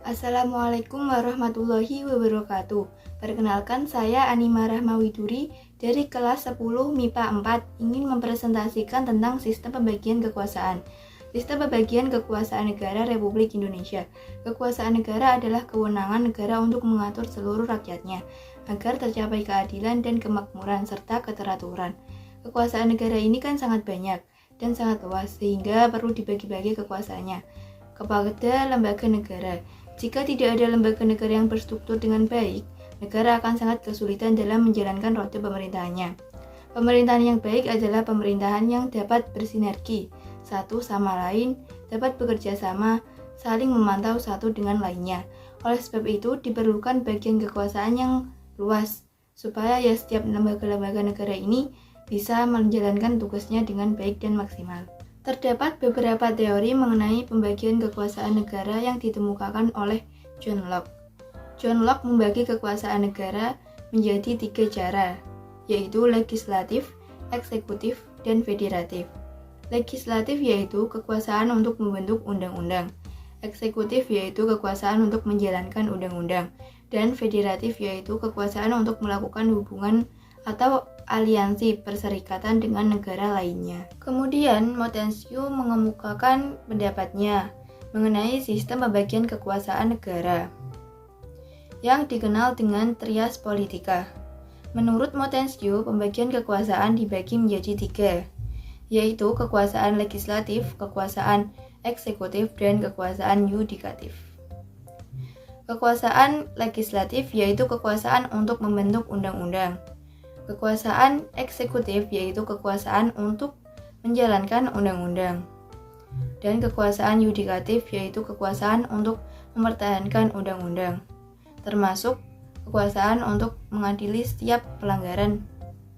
Assalamualaikum warahmatullahi wabarakatuh. Perkenalkan, saya Anima Rahmawiduri dari kelas 10 MIPA 4 ingin mempresentasikan tentang sistem pembagian kekuasaan. Sistem pembagian kekuasaan negara Republik Indonesia. Kekuasaan negara adalah kewenangan negara untuk mengatur seluruh rakyatnya agar tercapai keadilan dan kemakmuran serta keteraturan. Kekuasaan negara ini kan sangat banyak dan sangat luas sehingga perlu dibagi-bagi kekuasaannya kepada lembaga negara. Jika tidak ada lembaga negara yang berstruktur dengan baik, negara akan sangat kesulitan dalam menjalankan roda pemerintahannya. Pemerintahan yang baik adalah pemerintahan yang dapat bersinergi satu sama lain, dapat bekerja sama, saling memantau satu dengan lainnya. Oleh sebab itu, diperlukan bagian kekuasaan yang luas, supaya setiap lembaga-lembaga negara ini bisa menjalankan tugasnya dengan baik dan maksimal. Terdapat beberapa teori mengenai pembagian kekuasaan negara yang ditemukan oleh John Locke. John Locke membagi kekuasaan negara menjadi 3 cara, yaitu legislatif, eksekutif, dan federatif. Legislatif yaitu kekuasaan untuk membentuk undang-undang, eksekutif yaitu kekuasaan untuk menjalankan undang-undang, dan federatif yaitu kekuasaan untuk melakukan hubungan atau aliansi perserikatan dengan negara lainnya. Kemudian, Montesquieu mengemukakan pendapatnya mengenai sistem pembagian kekuasaan negara yang dikenal dengan trias politika. Menurut Montesquieu, pembagian kekuasaan dibagi menjadi 3, yaitu kekuasaan legislatif, kekuasaan eksekutif, dan kekuasaan yudikatif. Kekuasaan legislatif yaitu kekuasaan untuk membentuk undang-undang. Kekuasaan eksekutif yaitu kekuasaan untuk menjalankan undang-undang. Dan kekuasaan yudikatif yaitu kekuasaan untuk mempertahankan undang-undang, termasuk kekuasaan untuk mengadili setiap pelanggaran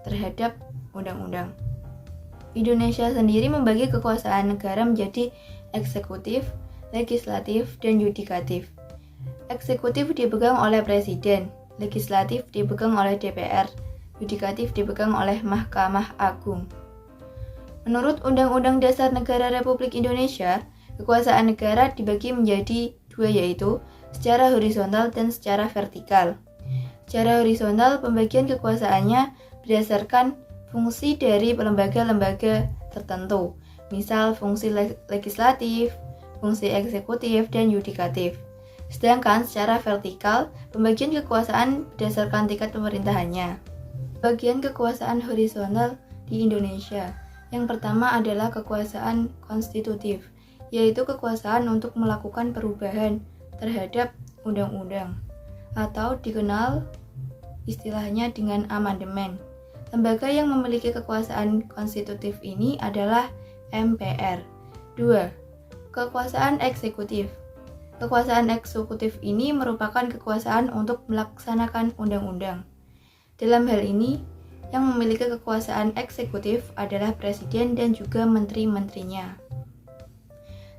terhadap undang-undang. Indonesia sendiri membagi kekuasaan negara menjadi eksekutif, legislatif, dan yudikatif. Eksekutif dipegang oleh Presiden, legislatif dipegang oleh DPR, yudikatif dipegang oleh Mahkamah Agung. Menurut Undang-Undang Dasar Negara Republik Indonesia, kekuasaan negara dibagi menjadi 2, yaitu secara horizontal dan secara vertikal. Secara horizontal, pembagian kekuasaannya berdasarkan fungsi dari lembaga-lembaga tertentu, misal fungsi legislatif, fungsi eksekutif, dan yudikatif. Sedangkan secara vertikal, pembagian kekuasaan berdasarkan tingkat pemerintahannya. Bagian kekuasaan horizontal di Indonesia. Yang pertama adalah kekuasaan konstitutif, yaitu kekuasaan untuk melakukan perubahan terhadap undang-undang, atau dikenal istilahnya dengan amandemen. Lembaga yang memiliki kekuasaan konstitutif ini adalah MPR. 2. Kekuasaan eksekutif. Kekuasaan eksekutif ini merupakan kekuasaan untuk melaksanakan undang-undang. Dalam hal ini, yang memiliki kekuasaan eksekutif adalah presiden dan juga menteri-menterinya.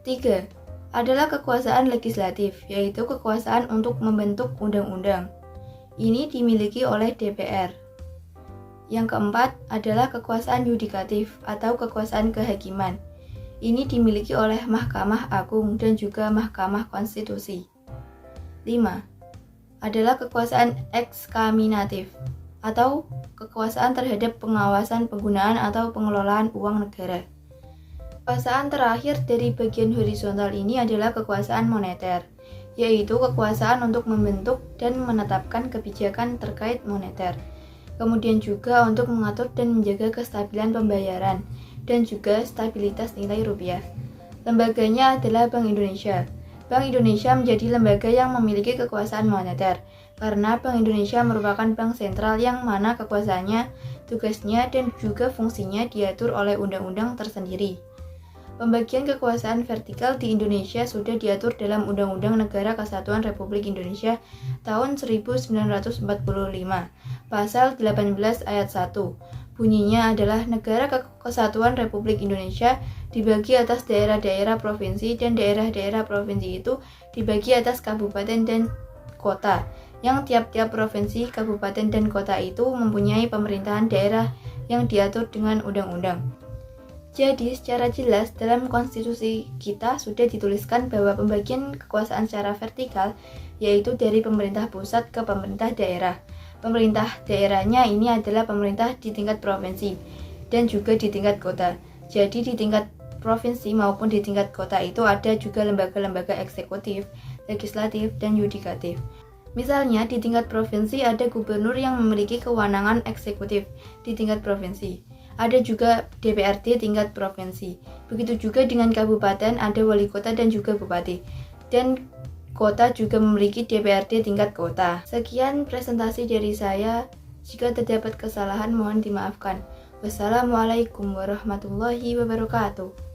3. Adalah kekuasaan legislatif, yaitu kekuasaan untuk membentuk undang-undang. Ini dimiliki oleh DPR. Yang keempat adalah kekuasaan yudikatif atau kekuasaan kehakiman. Ini dimiliki oleh Mahkamah Agung dan juga Mahkamah Konstitusi. 5. Adalah kekuasaan eksaminatif atau kekuasaan terhadap pengawasan penggunaan atau pengelolaan uang negara. Kekuasaan terakhir dari bagian horizontal ini adalah kekuasaan moneter, yaitu kekuasaan untuk membentuk dan menetapkan kebijakan terkait moneter, kemudian juga untuk mengatur dan menjaga kestabilan pembayaran dan juga stabilitas nilai rupiah. Lembaganya adalah Bank Indonesia. Bank Indonesia menjadi lembaga yang memiliki kekuasaan moneter, karena Bank Indonesia merupakan bank sentral yang mana kekuasaannya, tugasnya, dan juga fungsinya diatur oleh undang-undang tersendiri. Pembagian kekuasaan vertikal di Indonesia sudah diatur dalam Undang-Undang Negara Kesatuan Republik Indonesia tahun 1945, pasal 18 ayat 1. Bunyinya adalah Negara Kesatuan Republik Indonesia dibagi atas daerah-daerah provinsi dan daerah-daerah provinsi itu dibagi atas kabupaten dan kota, yang tiap-tiap provinsi, kabupaten, dan kota itu mempunyai pemerintahan daerah yang diatur dengan undang-undang. Jadi, secara jelas dalam konstitusi kita sudah dituliskan bahwa pembagian kekuasaan secara vertikal yaitu dari pemerintah pusat ke pemerintah daerah. Pemerintah daerahnya ini adalah pemerintah di tingkat provinsi dan juga di tingkat kota. Jadi di tingkat provinsi maupun di tingkat kota itu ada juga lembaga-lembaga eksekutif, legislatif, dan yudikatif. Misalnya di tingkat provinsi ada gubernur yang memiliki kewenangan eksekutif di tingkat provinsi. Ada juga DPRD tingkat provinsi. Begitu juga dengan kabupaten ada wali kota dan juga bupati. Dan kota juga memiliki DPRD tingkat kota. Sekian presentasi dari saya. Jika terdapat kesalahan mohon dimaafkan. Wassalamualaikum warahmatullahi wabarakatuh.